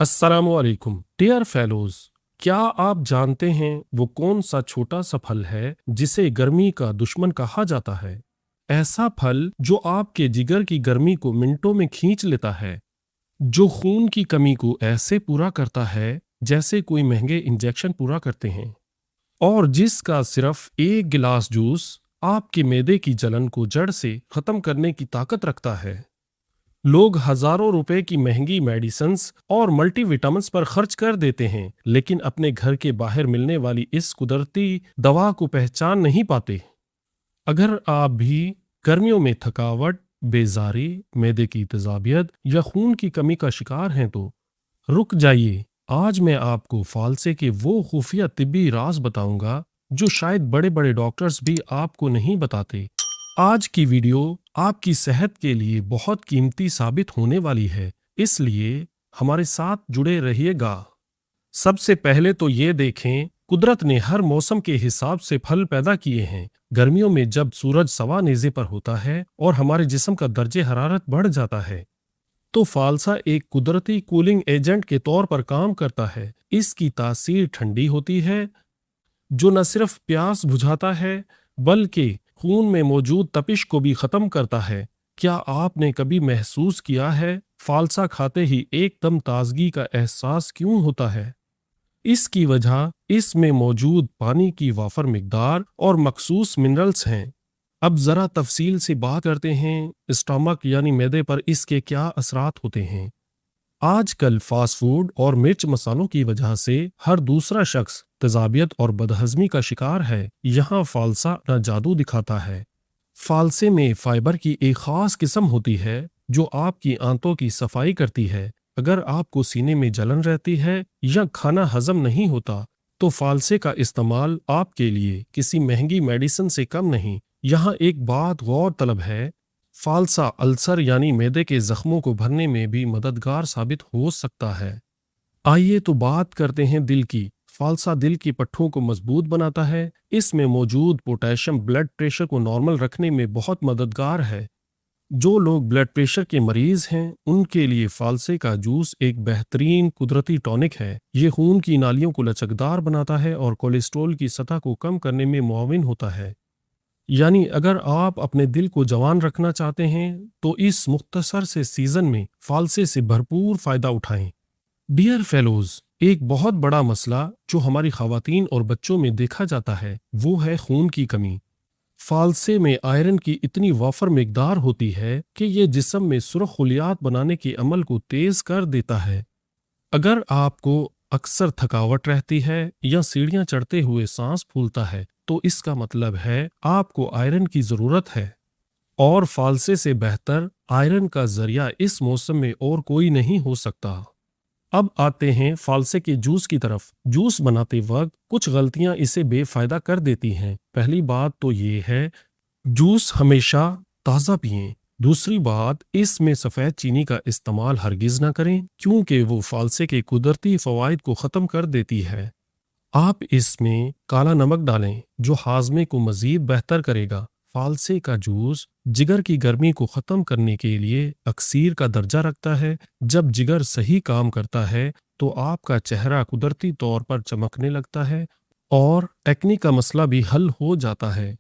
अस्सलामुअलैकुम dear fellows. क्या आप जानते हैं वो कौन सा छोटा सा फल है जिसे गर्मी का दुश्मन कहा जाता है? ऐसा फल जो आपके जिगर की गर्मी को मिनटों में खींच लेता है, जो खून की कमी को ऐसे पूरा करता है जैसे कोई महंगे इंजेक्शन पूरा करते हैं, और जिसका सिर्फ एक गिलास जूस आपके मैदे की जलन को जड़ से खत्म करने की ताकत रखता है। लोग हजारों रुपए की महंगी मेडिसिन्स और मल्टीविटामिन्स पर खर्च कर देते हैं, लेकिन अपने घर के बाहर मिलने वाली इस कुदरती दवा को पहचान नहीं पाते। अगर आप भी गर्मियों में थकावट, बेजारी, मैदे की तेजाबियत या खून की कमी का शिकार हैं तो रुक जाइए। आज मैं आपको फालसे के वो खुफिया तिब्बी राज बताऊंगा जो शायद बड़े बड़े डॉक्टर्स भी आपको नहीं बताते। आज की वीडियो आपकी सेहत के लिए बहुत कीमती साबित होने वाली है, इसलिए हमारे साथ जुड़े रहिएगा। सबसे पहले तो ये देखें, कुदरत ने हर मौसम के हिसाब से फल पैदा किए हैं। गर्मियों में जब सूरज सवा नेज़े पर होता है और हमारे जिस्म का दर्जे हरारत बढ़ जाता है, तो फालसा एक कुदरती कूलिंग एजेंट के तौर पर काम करता है। इसकी तासीर ठंडी होती है, जो न सिर्फ प्यास बुझाता है बल्कि खून में मौजूद तपिश को भी खत्म करता है। क्या आपने कभी महसूस किया है फालसा खाते ही एकदम ताजगी का एहसास क्यों होता है? इसकी वजह इसमें मौजूद पानी की वाफर मिकदार और मखसूस मिनरल्स हैं। अब जरा तफसील से बात करते हैं स्टमक यानी मैदे पर इसके क्या असरात होते हैं। आजकल फास्ट फूड और मिर्च मसालों की वजह से हर दूसरा शख्स तेजाबियत और बदहजमी का शिकार है। यहाँ फालसा न जादू दिखाता है। फालसे में फाइबर की एक खास किस्म होती है जो आपकी आंतों की सफाई करती है। अगर आपको सीने में जलन रहती है या खाना हजम नहीं होता, तो फालसे का इस्तेमाल आपके लिए किसी महंगी मेडिसिन से कम नहीं। यहाँ एक बात गौर तलब है, फालसा अल्सर यानी मैदे के जख्मों को भरने में भी मददगार साबित हो सकता है। आइए तो बात करते हैं दिल की। फालसा दिल की पट्टों को मजबूत बनाता है। इसमें मौजूद पोटेशियम ब्लड प्रेशर को नॉर्मल रखने में बहुत मददगार है। जो लोग ब्लड प्रेशर के मरीज हैं, उनके लिए फालसे का जूस एक बेहतरीन कुदरती टॉनिक है। ये खून की नालियों को लचकदार बनाता है और कोलेस्ट्रॉल की सतह को कम करने में मुआविन होता है। यानी अगर आप अपने दिल को जवान रखना चाहते हैं तो इस मुख्तसर से सीजन में फालसे से भरपूर फायदा उठाएं। डियर फेलोज, एक बहुत बड़ा मसला जो हमारी खवातीन और बच्चों में देखा जाता है वो है खून की कमी। फालसे में आयरन की इतनी वाफर मिकदार होती है कि ये जिस्म में सुर्ख खुलियात बनाने के अमल को तेज कर देता है। अगर आपको अक्सर थकावट रहती है या सीढ़ियां चढ़ते हुए सांस फूलता है, तो इसका मतलब है आपको आयरन की जरूरत है। और फालसे से बेहतर आयरन का जरिया इस मौसम में और कोई नहीं हो सकता। अब आते हैं फालसे के जूस की तरफ। जूस बनाते वक्त कुछ गलतियां इसे बेफायदा कर देती हैं। पहली बात तो ये है, जूस हमेशा ताज़ा पिएं। दूसरी बात, इसमें सफ़ेद चीनी का इस्तेमाल हरगिज़ ना करें, क्योंकि वो फालसे के कुदरती फ़वाइद को ख़त्म कर देती है। आप इसमें काला नमक डालें जो हाजमे को मज़ीद बेहतर करेगा। फालसे का जूस जिगर की गर्मी को ख़त्म करने के लिए अक्सीर का दर्जा रखता है। जब जिगर सही काम करता है तो आपका चेहरा कुदरती तौर पर चमकने लगता है और एक्ने का मसला भी हल हो जाता है।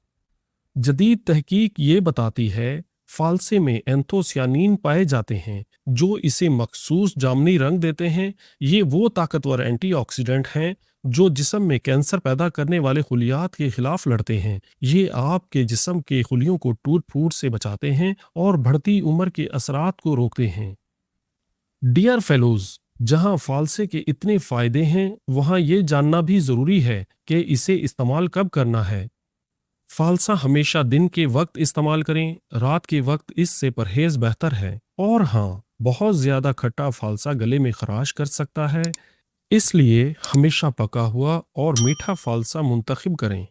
जदीद तहकीक ये बताती है फालसे में एंथोसियानिन पाए जाते हैं जो इसे मखसूस जामनी रंग देते हैं। ये वो ताकतवर एंटीऑक्सीडेंट हैं जो जिस्म में कैंसर पैदा करने वाले खुलियात के खिलाफ लड़ते हैं। ये आपके जिस्म के खुलियों को टूट फूट से बचाते हैं और बढ़ती उम्र के असरात को रोकते हैं। डियर फेलोज, जहां फालसे के इतने फायदे हैं, वहां ये जानना भी जरूरी है कि इसे इस्तेमाल कब करना है। फालसा हमेशा दिन के वक्त इस्तेमाल करें, रात के वक्त इससे परहेज बेहतर है। और हाँ, बहुत ज्यादा खट्टा फालसा गले में खराश कर सकता है, इसलिए हमेशा पका हुआ और मीठा फालसा मुंतखब करें।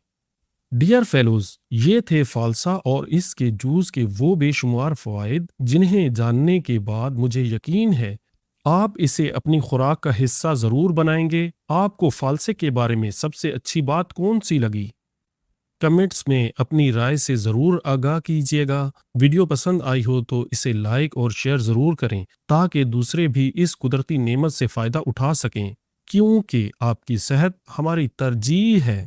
डियर फेलोज, ये थे फालसा और इसके जूस के वो बेशुमार फवाइद जिन्हें जानने के बाद मुझे यकीन है आप इसे अपनी खुराक का हिस्सा जरूर बनाएंगे। आपको फालसे के बारे में सबसे अच्छी बात कौन सी लगी? کمنٹس میں اپنی رائے سے ضرور آگاہ کیجیے گا۔ ویڈیو پسند آئی ہو تو اسے لائک اور شیئر ضرور کریں تاکہ دوسرے بھی اس قدرتی نعمت سے فائدہ اٹھا سکیں، کیونکہ آپ کی صحت ہماری ترجیح ہے۔